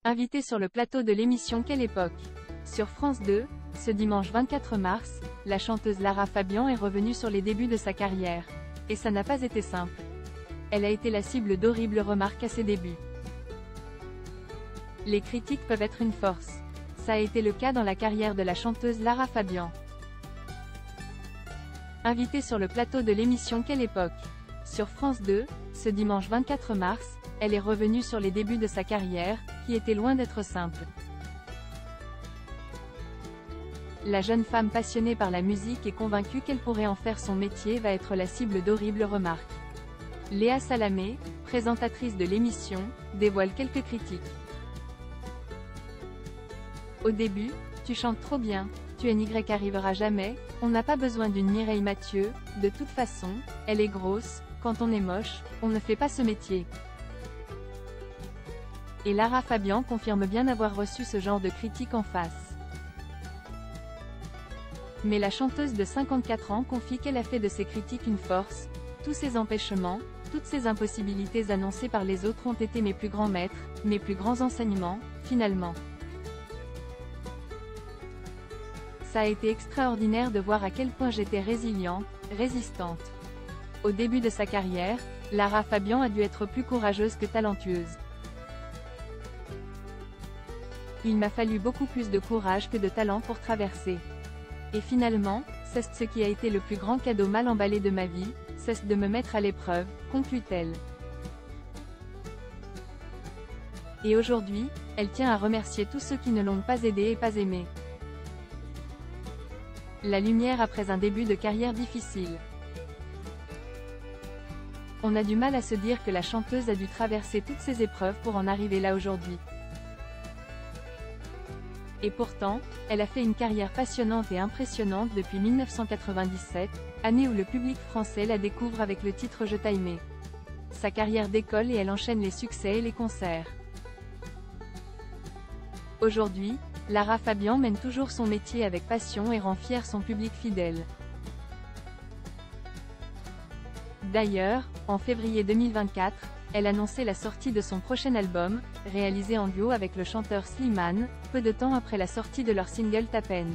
Invitée sur le plateau de l'émission Quelle époque? Sur France 2, ce dimanche 24 mars, la chanteuse Lara Fabian est revenue sur les débuts de sa carrière. Et ça n'a pas été simple. Elle a été la cible d'horribles remarques à ses débuts. Les critiques peuvent être une force. Ça a été le cas dans la carrière de la chanteuse Lara Fabian. Invitée sur le plateau de l'émission Quelle époque? Sur France 2, ce dimanche 24 mars, elle est revenue sur les débuts de sa carrière, qui étaient loin d'être simples. La jeune femme passionnée par la musique et convaincue qu'elle pourrait en faire son métier va être la cible d'horribles remarques. Léa Salamé, présentatrice de l'émission, dévoile quelques critiques. Au début, tu chantes trop bien, tu n'y arrivera jamais, on n'a pas besoin d'une Mireille Mathieu, de toute façon, elle est grosse, quand on est moche, on ne fait pas ce métier. Et Lara Fabian confirme bien avoir reçu ce genre de critiques en face. Mais la chanteuse de 54 ans confie qu'elle a fait de ces critiques une force. Tous ces empêchements, toutes ces impossibilités annoncées par les autres ont été mes plus grands maîtres, mes plus grands enseignements, finalement. Ça a été extraordinaire de voir à quel point j'étais résiliente, résistante. Au début de sa carrière, Lara Fabian a dû être plus courageuse que talentueuse. Il m'a fallu beaucoup plus de courage que de talent pour traverser. Et finalement, c'est ce qui a été le plus grand cadeau mal emballé de ma vie, c'est de me mettre à l'épreuve, conclut-elle. Et aujourd'hui, elle tient à remercier tous ceux qui ne l'ont pas aidée et pas aimée. La lumière après un début de carrière difficile. On a du mal à se dire que la chanteuse a dû traverser toutes ces épreuves pour en arriver là aujourd'hui. Et pourtant, elle a fait une carrière passionnante et impressionnante depuis 1997, année où le public français la découvre avec le titre Je t'aimais. Sa carrière décolle et elle enchaîne les succès et les concerts. Aujourd'hui, Lara Fabian mène toujours son métier avec passion et rend fier son public fidèle. D'ailleurs, en février 2024, elle annonçait la sortie de son prochain album, réalisé en duo avec le chanteur Slimane, peu de temps après la sortie de leur single Ta peine.